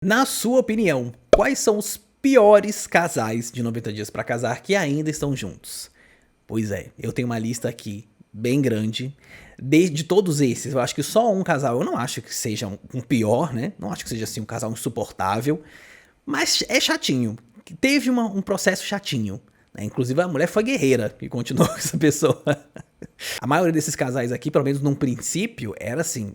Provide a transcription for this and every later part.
Na sua opinião, quais são os piores casais de 90 Dias pra Casar que ainda estão juntos? Pois é, eu tenho uma lista aqui bem grande. De todos esses, eu acho que só um casal, eu não acho que seja um pior, né? Não acho que seja assim um casal insuportável, mas é chatinho. Teve um processo chatinho, né? Inclusive a mulher foi guerreira e continuou com essa pessoa. A maioria desses casais aqui, pelo menos num princípio, era assim,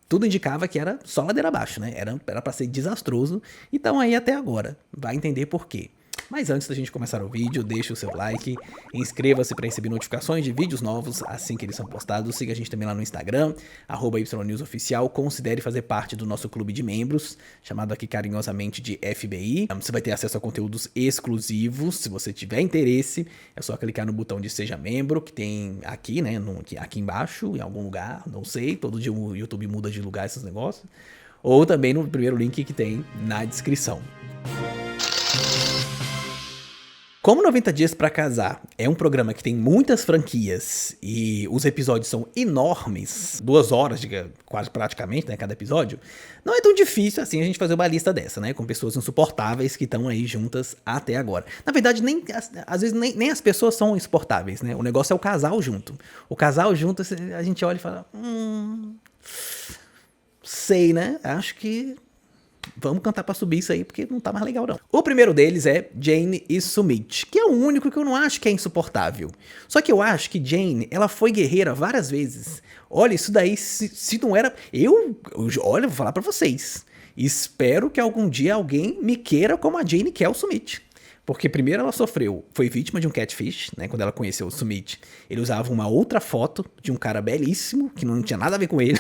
tudo indicava que era só ladeira abaixo, né? Era pra ser desastroso. Então aí até agora. Vai entender por quê. Mas antes da gente começar o vídeo, deixa o seu like, inscreva-se para receber notificações de vídeos novos assim que eles são postados, siga a gente também lá no Instagram, @YNewsOficial, considere fazer parte do nosso clube de membros, chamado aqui carinhosamente de FBI. Você vai ter acesso a conteúdos exclusivos, se você tiver interesse, é só clicar no botão de Seja Membro, que tem aqui, né, aqui embaixo, em algum lugar, não sei, todo dia o YouTube muda de lugar esses negócios, ou também no primeiro link que tem na descrição. Como 90 Dias pra Casar é um programa que tem muitas franquias e os episódios são enormes, 2 horas, quase praticamente, né, cada episódio, não é tão difícil assim a gente fazer uma lista dessa, né, com pessoas insuportáveis que estão aí juntas até agora. Na verdade, às vezes nem as pessoas são insuportáveis, né, o negócio é o casal junto. O casal junto, a gente olha e fala, sei, né, acho que vamos cantar pra subir isso aí, porque não tá mais legal não. O primeiro deles é Jane e Sumit, que é o único que eu não acho que é insuportável. Só que eu acho que Jane, ela foi guerreira várias vezes. Olha, isso daí, se não era... Olha, vou falar pra vocês. Espero que algum dia alguém me queira como a Jane quer o Sumit. Porque primeiro ela foi vítima de um catfish, né, quando ela conheceu o Sumit. Ele usava uma outra foto de um cara belíssimo, que não tinha nada a ver com ele.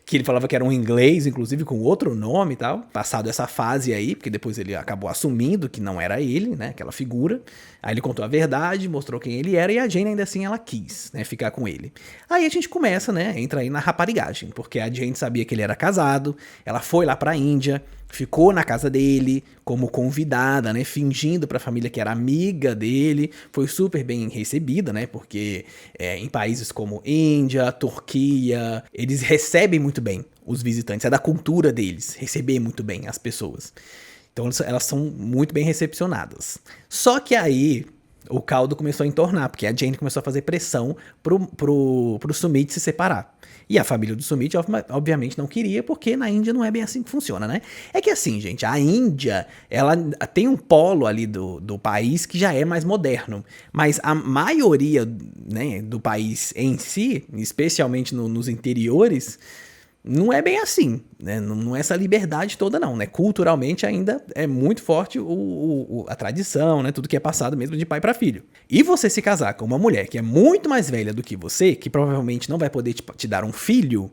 Que ele falava que era um inglês, inclusive com outro nome e tal. Passado essa fase aí, porque depois ele acabou assumindo que não era ele, né, aquela figura. Aí ele contou a verdade, mostrou quem ele era e a Jane ainda assim ela quis, né, ficar com ele. Aí a gente começa, né, entra aí na raparigagem, porque a Jane sabia que ele era casado, ela foi lá pra Índia, ficou na casa dele como convidada, né, fingindo pra família que era amiga dele, foi super bem recebida, né, porque em países como Índia, Turquia, eles recebem muito bem os visitantes, é da cultura deles receber muito bem as pessoas. Então elas são muito bem recepcionadas. Só que aí o caldo começou a entornar, porque a Jane começou a fazer pressão pro Sumit se separar. E a família do Sumit, obviamente, não queria, porque na Índia não é bem assim que funciona, né? É que assim, gente, a Índia, ela tem um polo ali do país que já é mais moderno. Mas a maioria, né, do país em si, especialmente nos interiores, não é bem assim, né? Não é essa liberdade toda não, né? Culturalmente ainda é muito forte a tradição, né? Tudo que é passado mesmo de pai para filho. E você se casar com uma mulher que é muito mais velha do que você, que provavelmente não vai poder te dar um filho,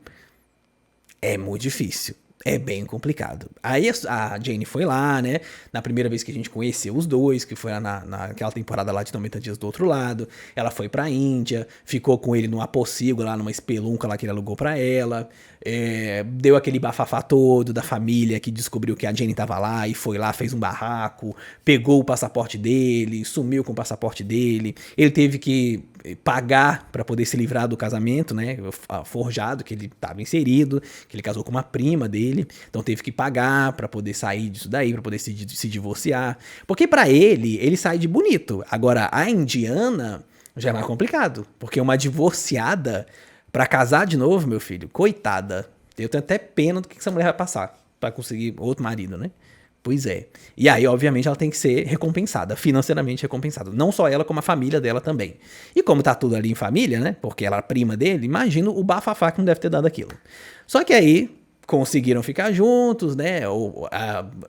é muito difícil. É bem complicado. Aí a Jane foi lá, né? Na primeira vez que a gente conheceu os dois, que foi naquela temporada lá de 90 Dias do Outro Lado. Ela foi pra Índia, ficou com ele numa pocilga lá, numa espelunca lá que ele alugou pra ela. Deu aquele bafafá todo da família que descobriu que a Jane tava lá e foi lá, fez um barraco, pegou o passaporte dele, sumiu com o passaporte dele. Ele teve que pagar pra poder se livrar do casamento, né? Forjado, que ele tava inserido, que ele casou com uma prima dele. Então teve que pagar pra poder sair disso daí, pra poder se divorciar. Porque pra ele sai de bonito. Agora, a indiana já é mais complicado. Porque uma divorciada, pra casar de novo, meu filho, coitada. Eu tenho até pena do que essa mulher vai passar pra conseguir outro marido, né? Pois é. E aí, obviamente, ela tem que ser recompensada, financeiramente recompensada. Não só ela, como a família dela também. E como tá tudo ali em família, né? Porque ela é prima dele, imagino o bafafá que não deve ter dado aquilo. Só que aí conseguiram ficar juntos, né?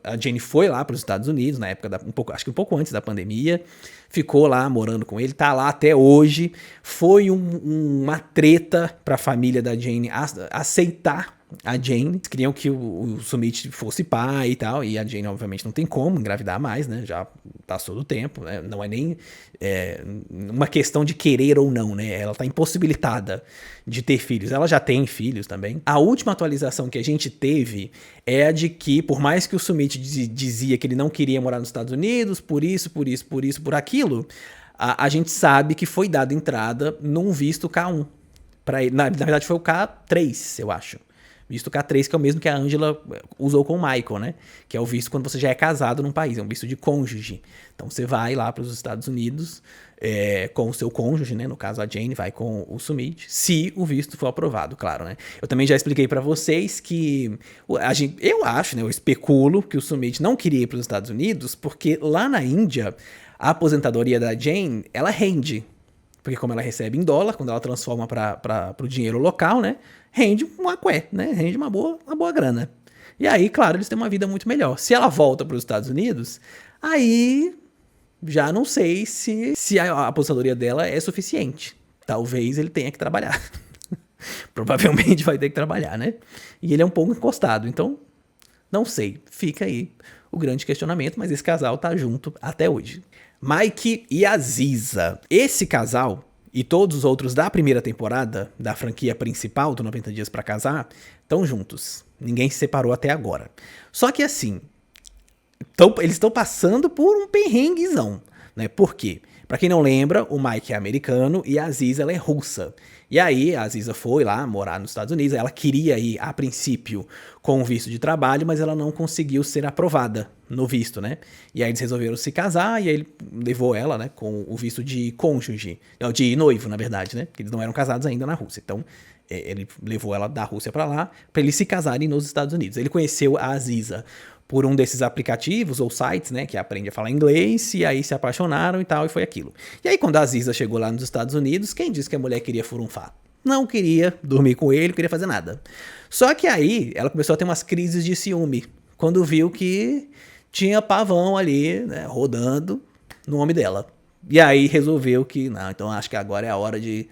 A Jane foi lá para os Estados Unidos na época acho que um pouco antes da pandemia, ficou lá morando com ele, tá lá até hoje. Foi uma treta para a família da Jane aceitar a Jane. Eles queriam que o Sumit fosse pai e tal, e a Jane obviamente não tem como engravidar mais, né? Já passou do tempo, né? Não é nem uma questão de querer ou não, né? Ela tá impossibilitada de ter filhos. Ela já tem filhos também. A última atualização que a gente teve é a de que, por mais que o Sumit dizia que ele não queria morar nos Estados Unidos, por isso, por aquilo, a gente sabe que foi dada entrada num visto K1. Na verdade foi o K3, eu acho. Visto K3, que é o mesmo que a Angela usou com o Michael, né? Que é o visto quando você já é casado num país, é um visto de cônjuge. Então você vai lá para os Estados Unidos com o seu cônjuge, né? No caso a Jane vai com o Sumit, se o visto for aprovado, claro, né? Eu também já expliquei para vocês que eu acho, né? Eu especulo que o Sumit não queria ir para os Estados Unidos porque lá na Índia a aposentadoria da Jane, ela rende. Porque como ela recebe em dólar, quando ela transforma para o dinheiro local, né? Rende um aqué, né? Rende uma boa grana. E aí, claro, eles têm uma vida muito melhor. Se ela volta para os Estados Unidos, aí já não sei se a aposentadoria dela é suficiente. Talvez ele tenha que trabalhar. Provavelmente vai ter que trabalhar, né? E ele é um pouco encostado, então não sei. Fica aí o grande questionamento, mas esse casal tá junto até hoje. Mike e Aziza. Esse casal e todos os outros da primeira temporada da franquia principal do 90 Dias pra Casar estão juntos. Ninguém se separou até agora. Só que assim, eles estão passando por um perrenguezão, né? Por quê? Pra quem não lembra, o Mike é americano e a Aziza ela é russa. E aí a Aziza foi lá morar nos Estados Unidos, ela queria ir a princípio com o visto de trabalho, mas ela não conseguiu ser aprovada no visto, né? E aí eles resolveram se casar e aí ele levou ela, né, com o visto de cônjuge, de noivo, na verdade, né? Porque eles não eram casados ainda na Rússia. Então ele levou ela da Rússia pra lá, pra eles se casarem nos Estados Unidos. Ele conheceu a Aziza por um desses aplicativos ou sites, né, que aprende a falar inglês, e aí se apaixonaram e tal, e foi aquilo. E aí quando a Aziza chegou lá nos Estados Unidos, quem disse que a mulher queria furunfar? Não queria dormir com ele, não queria fazer nada. Só que aí ela começou a ter umas crises de ciúme, quando viu que tinha pavão ali, né, rodando no nome dela. E aí resolveu que, não, então acho que agora é a hora de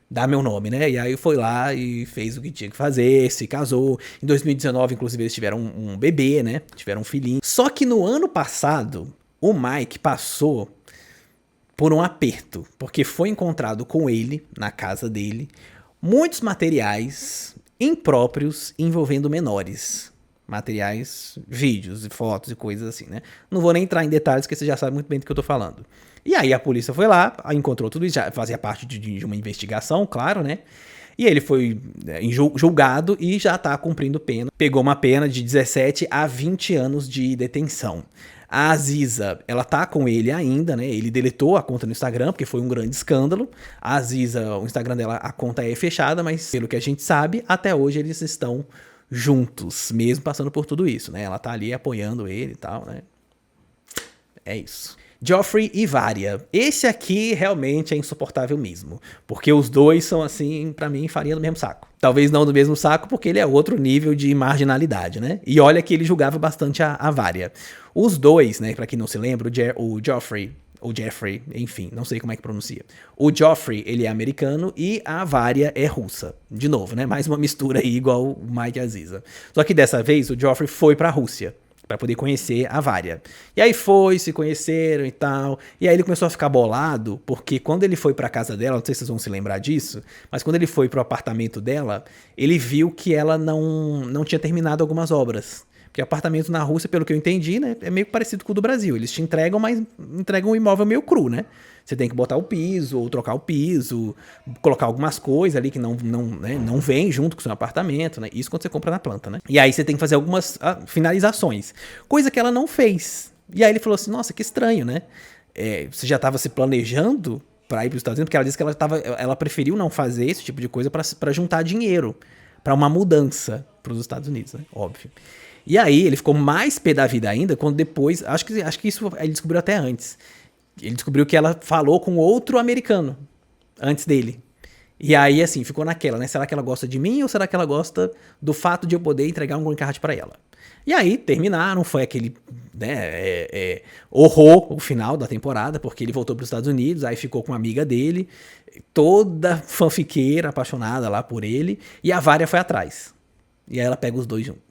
dar meu nome, né? E aí foi lá e fez o que tinha que fazer, se casou. Em 2019, inclusive, eles tiveram um bebê, né? Tiveram um filhinho. Só que no ano passado, o Mike passou por um aperto, porque foi encontrado com ele, na casa dele, muitos materiais impróprios envolvendo menores. Materiais, vídeos e fotos e coisas assim, né? Não vou nem entrar em detalhes, porque você já sabe muito bem do que eu tô falando. E aí a polícia foi lá, encontrou tudo isso, já fazia parte de uma investigação, claro, né? E ele foi julgado e já tá cumprindo pena. Pegou uma pena de 17 a 20 anos de detenção. A Aziza, ela tá com ele ainda, né? Ele deletou a conta no Instagram, porque foi um grande escândalo. A Aziza, o Instagram dela, a conta é fechada, mas pelo que a gente sabe, até hoje eles estão juntos, mesmo passando por tudo isso, né? Ela tá ali apoiando ele e tal, né? É isso. Joffrey e Varia. Esse aqui realmente é insuportável mesmo. Porque os dois são, assim, pra mim, farinha do mesmo saco. Talvez não do mesmo saco, porque ele é outro nível de marginalidade, né? E olha que ele julgava bastante a Varia. Os dois, né, pra quem não se lembra, o Joffrey, ou Jeffrey, enfim, não sei como é que pronuncia. O Joffrey, ele é americano e a Varia é russa. De novo, né? Mais uma mistura aí, igual o Mike e a Aziza. Só que dessa vez, o Joffrey foi pra Rússia para poder conhecer a Varia. E aí se conheceram e tal. E aí ele começou a ficar bolado, porque quando ele foi pra casa dela, não sei se vocês vão se lembrar disso, mas quando ele foi pro apartamento dela, ele viu que ela não tinha terminado algumas obras. Porque apartamento na Rússia, pelo que eu entendi, né, é meio parecido com o do Brasil. Eles te entregam, mas entregam um imóvel meio cru, né? Você tem que botar o piso, ou trocar o piso, colocar algumas coisas ali que não vem junto com o seu apartamento, né? Isso quando você compra na planta, né? E aí você tem que fazer algumas finalizações. Coisa que ela não fez. E aí ele falou assim, nossa, que estranho, né? Você já estava se planejando para ir para os Estados Unidos? Porque ela disse que ela preferiu não fazer esse tipo de coisa para juntar dinheiro para uma mudança para os Estados Unidos, né? Óbvio. E aí ele ficou mais pé da vida ainda quando depois, acho que isso ele descobriu até antes. Ele descobriu que ela falou com outro americano antes dele. E aí, assim, ficou naquela, né? Será que ela gosta de mim ou será que ela gosta do fato de eu poder entregar um green card pra ela? E aí, terminaram, foi aquele, né, horror o final da temporada, porque ele voltou pros Estados Unidos, aí ficou com uma amiga dele, toda fanfiqueira, apaixonada lá por ele, e a Varia foi atrás. E aí ela pega os dois juntos.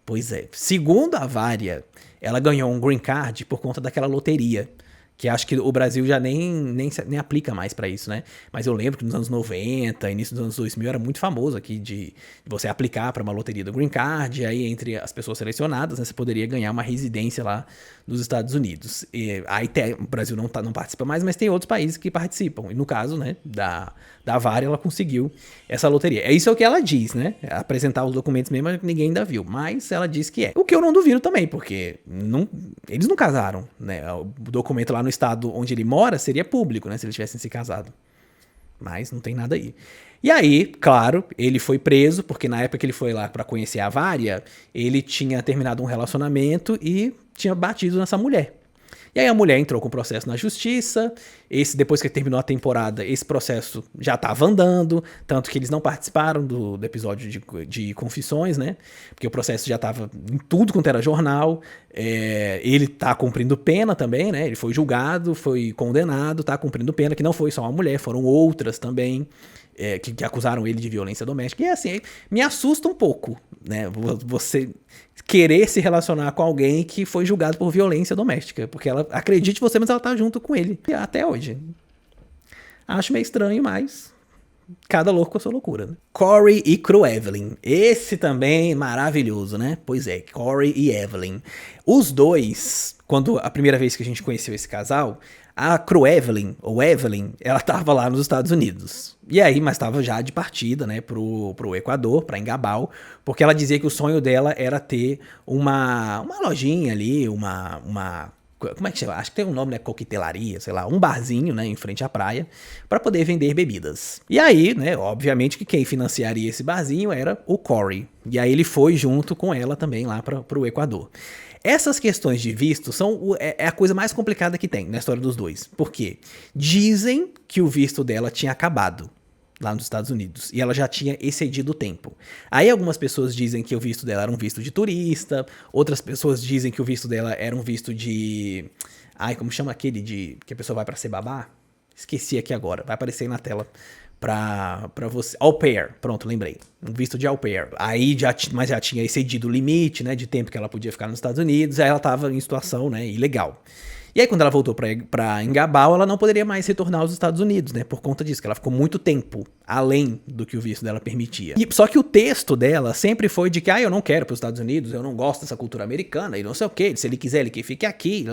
Pois é. Segundo a Varia, ela ganhou um green card por conta daquela loteria Que acho que o Brasil já nem aplica mais pra isso, né? Mas eu lembro que nos anos 90, início dos anos 2000, era muito famoso aqui de você aplicar pra uma loteria do Green Card, e aí entre as pessoas selecionadas, né, você poderia ganhar uma residência lá nos Estados Unidos. E aí o Brasil não participa mais, mas tem outros países que participam. E no caso, né, da Vari, ela conseguiu essa loteria. É isso que ela diz, né? Apresentar os documentos mesmo, ninguém ainda viu. Mas ela diz que é. O que eu não duvido também, porque eles não casaram, né? O documento lá no estado onde ele mora seria público, né? Se eles tivessem se casado. Mas não tem nada aí. E aí, claro, ele foi preso, porque na época que ele foi lá pra conhecer a Varia, ele tinha terminado um relacionamento e tinha batido nessa mulher. E aí a mulher entrou com o processo na justiça, depois que terminou a temporada, esse processo já estava andando, tanto que eles não participaram do episódio de confissões, né? Porque o processo já estava em tudo quanto era jornal, ele tá cumprindo pena também, né? Ele foi julgado, foi condenado, tá cumprindo pena, que não foi só uma mulher, foram outras também, que acusaram ele de violência doméstica. E assim, me assusta um pouco, né? Você querer se relacionar com alguém que foi julgado por violência doméstica, porque ela acredite em você, mas ela tá junto com ele até hoje. Acho meio estranho, mas cada louco com a sua loucura, né? Corey e Cruevelyn. Esse também maravilhoso, né? Pois é, Corey e Evelyn. Os dois, quando a primeira vez que a gente conheceu esse casal, a Cruevelyn, ou Evelyn, ela tava lá nos Estados Unidos. E aí, mas tava já de partida, né, pro Equador, pra Engabal, porque ela dizia que o sonho dela era ter uma lojinha ali, como é que chama? Acho que tem um nome, né? Coquetelaria, sei lá, um barzinho, né, em frente à praia, para poder vender bebidas. E aí, né, obviamente que quem financiaria esse barzinho era o Corey. E aí ele foi junto com ela também lá pro Equador. Essas questões de visto é a coisa mais complicada que tem na história dos dois. Por quê? Dizem que o visto dela tinha acabado lá nos Estados Unidos, e ela já tinha excedido o tempo. Aí algumas pessoas dizem que o visto dela era um visto de turista, outras pessoas dizem que o visto dela era um visto de... Ai, como chama aquele que a pessoa vai pra ser babá? Esqueci aqui agora, vai aparecer aí na tela pra você. Au pair, pronto, lembrei. Um visto de au pair. Aí mas já tinha excedido o limite, né, de tempo que ela podia ficar nos Estados Unidos, aí ela tava em situação, né, ilegal. E aí, quando ela voltou pra Engabal, ela não poderia mais retornar aos Estados Unidos, né? Por conta disso, que ela ficou muito tempo além do que o visto dela permitia. Só que o texto dela sempre foi de que, eu não quero para os Estados Unidos, eu não gosto dessa cultura americana, e não sei o quê. Se ele quiser, ele que fique aqui,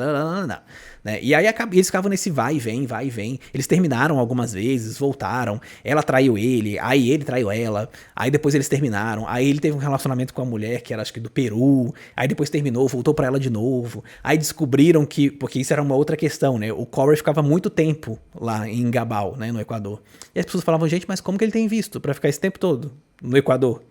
né? E aí eles ficavam nesse vai e vem, vai e vem. Eles terminaram algumas vezes, voltaram. Ela traiu ele, aí ele traiu ela. Aí depois eles terminaram. Aí ele teve um relacionamento com a mulher, que era acho que do Peru. Aí depois terminou, voltou pra ela de novo. Aí descobriram que, porque isso era uma outra questão, né? O Corey ficava muito tempo lá em Engabal, né, no Equador. E as pessoas falavam, gente, mas como que ele tem visto pra ficar esse tempo todo no Equador?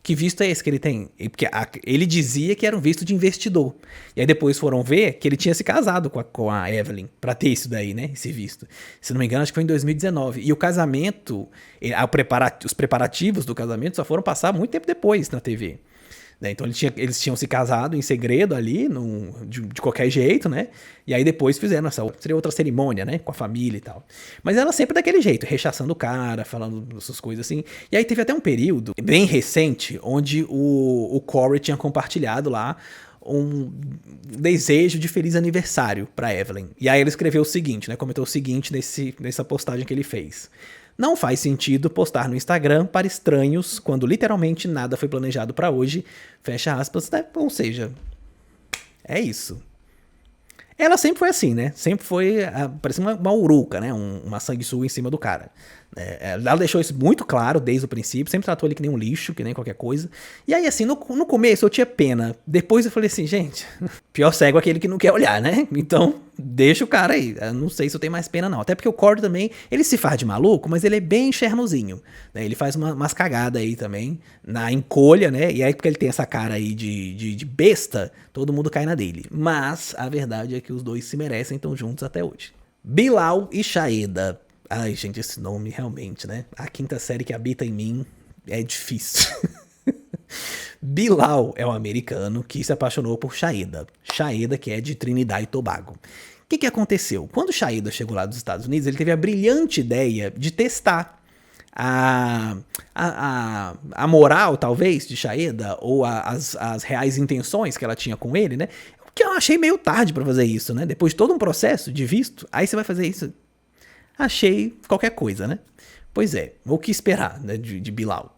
Que visto é esse que ele tem? Porque ele dizia que era um visto de investidor. E aí depois foram ver que ele tinha se casado com a Evelyn pra ter isso daí, né? Esse visto. Se não me engano, acho que foi em 2019. E o casamento, os preparativos do casamento só foram passar muito tempo depois na TV. Então eles tinham se casado em segredo ali, de qualquer jeito, né? E aí depois fizeram seria outra cerimônia, né? Com a família e tal. Mas ela sempre daquele jeito, rechaçando o cara, falando essas coisas assim. E aí teve até um período bem recente, onde o Corey tinha compartilhado lá um desejo de feliz aniversário pra Evelyn. E aí ele escreveu o seguinte, né? Comentou o seguinte nessa postagem que ele fez. Não faz sentido postar no Instagram para estranhos quando literalmente nada foi planejado para hoje. Fecha aspas, né? Ou seja, é isso. Ela sempre foi assim, né? Sempre foi, parecia uma uruca, né? Uma sanguessuga em cima do cara. Ela deixou isso muito claro desde o princípio, sempre tratou ele que nem um lixo, que nem qualquer coisa. E aí, assim, no começo eu tinha pena. Depois eu falei assim, gente, pior cego é aquele que não quer olhar, né? Então, deixa o cara aí. Eu não sei se eu tenho mais pena, não. Até porque o Corey também, ele se faz de maluco, mas ele é bem chernozinho, né? Ele faz umas cagadas aí também, na encolha, né? E aí, porque ele tem essa cara aí de besta, todo mundo cai na dele. Mas a verdade é que os dois se merecem, estão juntos até hoje. Bilal e Shaeeda. Ai, gente, esse nome realmente, né? A quinta série que habita em mim é difícil. Bilal é um americano que se apaixonou por Shaeeda. Shaeeda, que é de Trinidad e Tobago. O que aconteceu? Quando Shaeeda chegou lá dos Estados Unidos, ele teve a brilhante ideia de testar a moral, talvez, de Shaeeda, ou as reais intenções que ela tinha com ele, né? Que eu achei meio tarde pra fazer isso, né? Depois de todo um processo de visto, aí você vai fazer isso. Achei qualquer coisa, né? Pois é, o que esperar, né, de Bilal.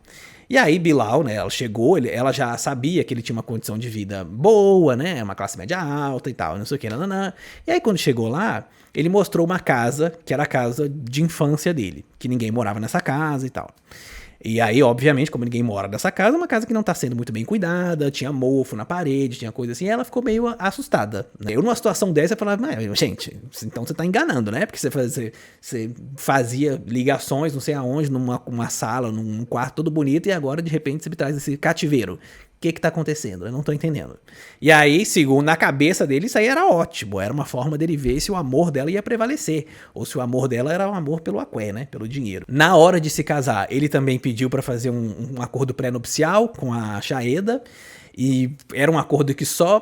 E aí Bilal, né, ela chegou, ela já sabia que ele tinha uma condição de vida boa, né, uma classe média alta e tal, não sei o que, nananã. E aí quando chegou lá, ele mostrou uma casa, que era a casa de infância dele, que ninguém morava nessa casa e tal. E aí, obviamente, como ninguém mora nessa casa, é uma casa que não tá sendo muito bem cuidada, tinha mofo na parede, tinha coisa assim, e ela ficou meio assustada. Eu, numa situação dessa, eu falava, gente, então você tá enganando, né? Porque você fazia ligações, não sei aonde, numa sala, num quarto todo bonito, e agora, de repente, você me traz esse cativeiro. O que tá acontecendo? Eu não tô entendendo. E aí, segundo na cabeça dele, isso aí era ótimo. Era uma forma dele ver se o amor dela ia prevalecer. Ou se o amor dela era um amor pelo aqué, né? Pelo dinheiro. Na hora de se casar, ele também pediu pra fazer um acordo pré-nupcial com a Shaeda. E era um acordo que só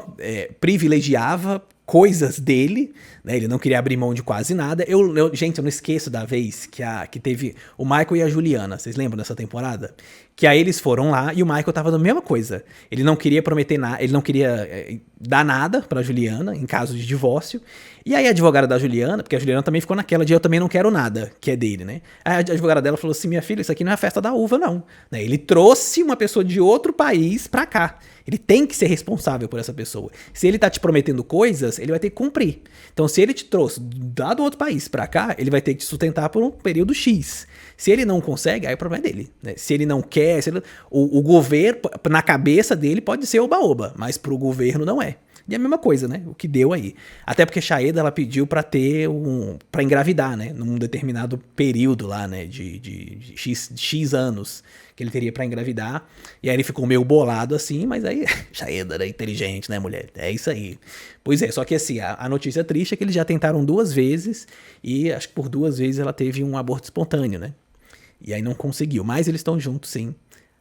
privilegiava coisas dele, né? Ele não queria abrir mão de quase nada. Gente, eu não esqueço da vez que teve o Michael e a Juliana. Vocês lembram dessa temporada? Que aí eles foram lá e o Michael tava na mesma coisa. Ele não queria prometer nada, ele não queria dar nada pra Juliana em caso de divórcio. E aí a advogada da Juliana, porque a Juliana também ficou naquela de eu também não quero nada, que é dele, né? Aí a advogada dela falou assim, minha filha, isso aqui não é a festa da uva, não. Né? Ele trouxe uma pessoa de outro país pra cá. Ele tem que ser responsável por essa pessoa. Se ele tá te prometendo coisas, ele vai ter que cumprir. Então, se ele te trouxe lá do outro país pra cá, ele vai ter que te sustentar por um período X. Se ele não consegue, aí o problema é dele. Né? Se ele não quer, o governo, na cabeça dele, pode ser oba-oba, mas pro governo não é. E a mesma coisa, né? O que deu aí. Até porque Shaeda, ela pediu pra ter pra engravidar, né? Num determinado período lá, né? De X anos que ele teria pra engravidar. E aí ele ficou meio bolado assim, mas aí Shaeda era inteligente, né, mulher? É isso aí. Pois é, só que assim, a notícia triste é que eles já tentaram 2 vezes e acho que por 2 vezes ela teve um aborto espontâneo, né? E aí não conseguiu. Mas eles estão juntos, sim,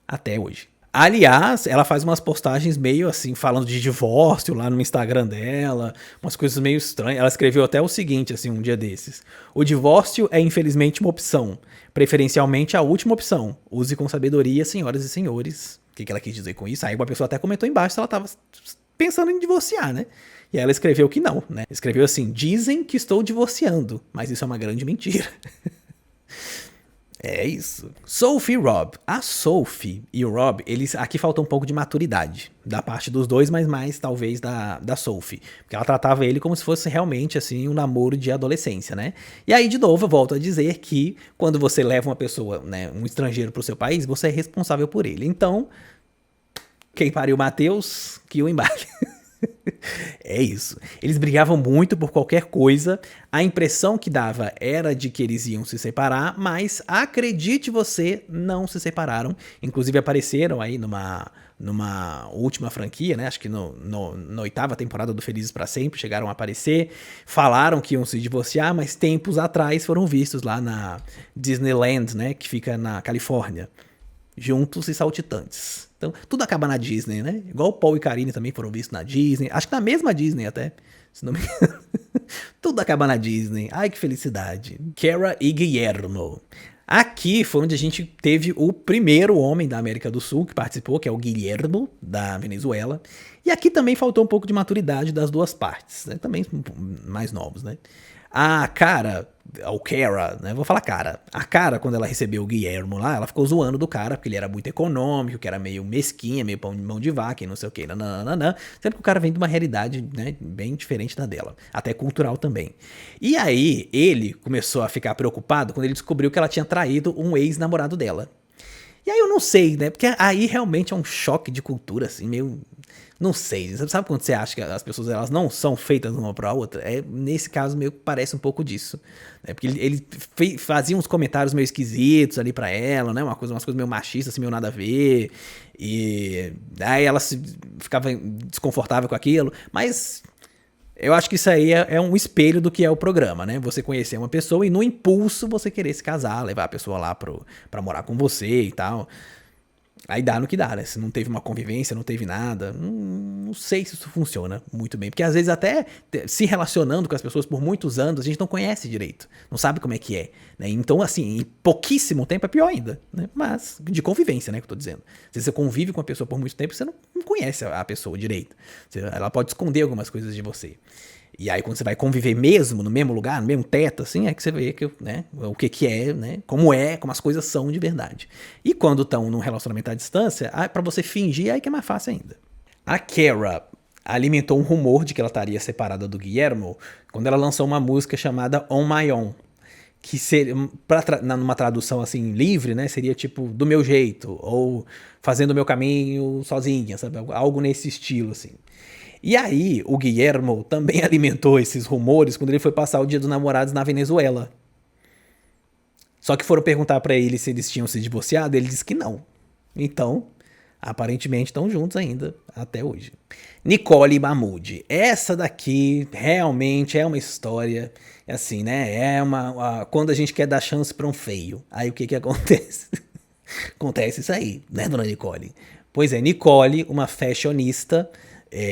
até hoje. Aliás, ela faz umas postagens meio assim, falando de divórcio lá no Instagram dela, umas coisas meio estranhas. Ela escreveu até o seguinte, assim, um dia desses. O divórcio é infelizmente uma opção, preferencialmente a última opção. Use com sabedoria, senhoras e senhores. O que ela quis dizer com isso? Aí uma pessoa até comentou embaixo se ela tava pensando em divorciar, né? E aí ela escreveu que não, né? Escreveu assim, dizem que estou divorciando, mas isso é uma grande mentira. É isso. Sophie e Rob. A Sophie e o Rob, eles aqui falta um pouco de maturidade da parte dos dois, mas mais talvez da Sophie. Porque ela tratava ele como se fosse realmente assim um namoro de adolescência, né? E aí, de novo, eu volto a dizer que quando você leva uma pessoa, né, um estrangeiro pro seu país, você é responsável por ele. Então, quem pariu Matheus, que o embale. É isso. Eles brigavam muito por qualquer coisa. A impressão que dava era de que eles iam se separar, mas acredite você, não se separaram. Inclusive apareceram aí numa última franquia, né? Acho que na 8ª temporada do Felizes pra Sempre chegaram a aparecer. Falaram que iam se divorciar, mas tempos atrás foram vistos lá na Disneyland, né? Que fica na Califórnia. Juntos e saltitantes. Então, tudo acaba na Disney, né? Igual o Paul e Karine também foram vistos na Disney. Acho que na mesma Disney até, se não me engano. Tudo acaba na Disney. Ai, que felicidade. Cara e Guillermo. Aqui foi onde a gente teve o primeiro homem da América do Sul que participou, que é o Guillermo, da Venezuela. E aqui também faltou um pouco de maturidade das duas partes, né? Também mais novos, né? A Cara, o Cara, né? Vou falar Cara. A Cara, quando ela recebeu o Guillermo lá, ela ficou zoando do cara, porque ele era muito econômico, que era meio mesquinha, meio mão de vaca e não sei o que, nananana. Sendo que o cara vem de uma realidade, né, bem diferente da dela. Até cultural também. E aí, ele começou a ficar preocupado quando ele descobriu que ela tinha traído um ex-namorado dela. E aí eu não sei, né? Porque aí realmente é um choque de cultura, assim, meio... Não sei, sabe quando você acha que as pessoas elas não são feitas uma pra outra? Nesse caso, meio que parece um pouco disso. Né? Porque ele fazia uns comentários meio esquisitos ali pra ela, né? Umas coisas meio machistas, assim, meio nada a ver. E aí ela ficava desconfortável com aquilo. Mas eu acho que isso aí é um espelho do que é o programa, né? Você conhecer uma pessoa e no impulso você querer se casar, levar a pessoa lá pra morar com você e tal. Aí dá no que dá, né? Se não teve uma convivência, não teve nada, não sei se isso funciona muito bem. Porque às vezes até se relacionando com as pessoas por muitos anos, a gente não conhece direito, não sabe como é que é, né? Então, assim, em pouquíssimo tempo é pior ainda, né? Mas de convivência, né, que eu tô dizendo. Se você convive com a pessoa por muito tempo, você não conhece a pessoa direito. Ela pode esconder algumas coisas de você. E aí, quando você vai conviver mesmo, no mesmo lugar, no mesmo teto, assim, é que você vê que, né, o que é, né, como as coisas são de verdade. E quando estão num relacionamento à distância, pra você fingir, aí que é mais fácil ainda. A Kara alimentou um rumor de que ela estaria separada do Guillermo quando ela lançou uma música chamada On My Own, que seria, numa tradução assim livre, né, seria tipo do meu jeito, ou fazendo o meu caminho sozinha, sabe? Algo nesse estilo, assim. E aí, o Guillermo também alimentou esses rumores quando ele foi passar o Dia dos Namorados na Venezuela. Só que foram perguntar pra ele se eles tinham se divorciado, ele disse que não. Então, aparentemente estão juntos ainda, até hoje. Nicole Mahmoud. Essa daqui realmente é uma história, assim, né? Quando a gente quer dar chance pra um feio. Aí o que acontece? Acontece isso aí, né, dona Nicole? Pois é, Nicole, uma fashionista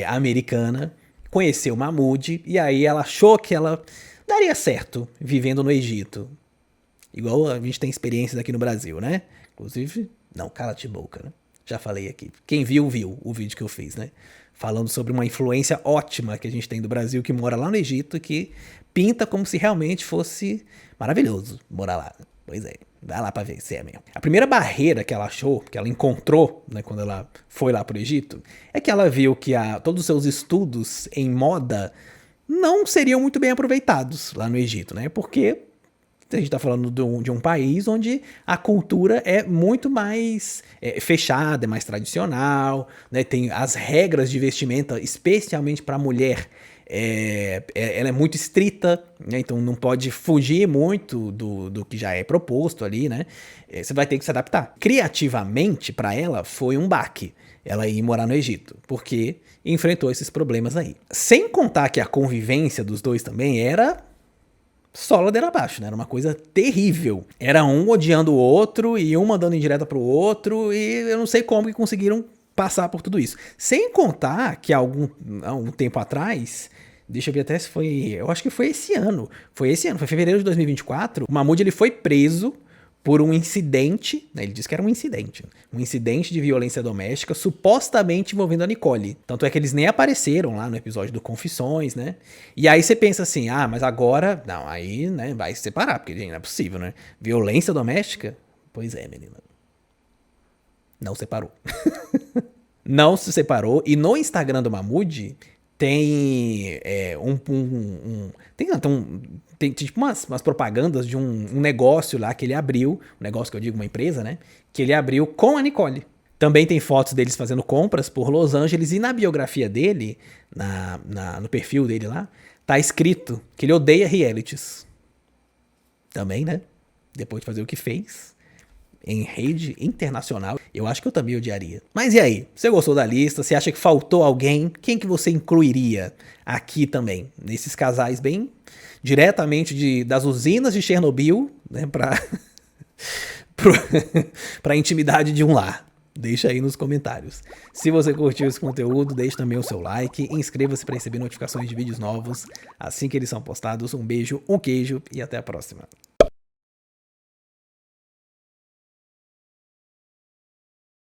americana, conheceu Mahmoud e aí ela achou que ela daria certo vivendo no Egito. Igual a gente tem experiências aqui no Brasil, né? Inclusive, não, cala-te boca, né? Já falei aqui. Quem viu o vídeo que eu fiz, né? Falando sobre uma influência ótima que a gente tem do Brasil, que mora lá no Egito e que pinta como se realmente fosse maravilhoso morar lá. Pois é, vai lá pra ver se é mesmo. A primeira barreira que ela achou, que ela encontrou, né, quando ela foi lá pro Egito, é que ela viu que todos os seus estudos em moda não seriam muito bem aproveitados lá no Egito, né? Porque a gente tá falando de um país onde a cultura é muito mais fechada, é mais tradicional, né? Tem as regras de vestimenta, especialmente para a mulher, ela é muito estrita, né? Então não pode fugir muito do que já é proposto ali, né? Você vai ter que se adaptar. Criativamente, para ela, foi um baque ela ir morar no Egito, porque enfrentou esses problemas aí. Sem contar que a convivência dos dois também era só ladeira abaixo, né? Era uma coisa terrível. Era um odiando o outro e um mandando indireta pro outro, e eu não sei como que conseguiram passar por tudo isso. Sem contar que há um tempo atrás, deixa eu ver até se foi, eu acho que foi esse ano. Foi fevereiro de 2024. O Mahmoud, ele foi preso por um incidente, né, ele disse que era um incidente de violência doméstica, supostamente envolvendo a Nicole. Tanto é que eles nem apareceram lá no episódio do Confissões, né? E aí você pensa assim, mas agora, não, aí, né, vai se separar, porque, gente, não é possível, né? Violência doméstica? Pois é, menina. Não separou. Não se separou, e no Instagram do Mahmoud tem tem tipo umas propagandas de um negócio lá que ele abriu, um negócio que eu digo, uma empresa, né? Que ele abriu com a Nicole. Também tem fotos deles fazendo compras por Los Angeles, e na biografia dele, no perfil dele lá, tá escrito que ele odeia realities. Também, né? Depois de fazer o que fez em rede internacional, eu acho que eu também odiaria. Mas e aí? Você gostou da lista? Você acha que faltou alguém? Quem que você incluiria aqui também? Nesses casais bem diretamente das usinas de Chernobyl, né, pra intimidade de um lar. Deixa aí nos comentários. Se você curtiu esse conteúdo, deixe também o seu like, inscreva-se para receber notificações de vídeos novos assim que eles são postados. Um beijo, um queijo e até a próxima.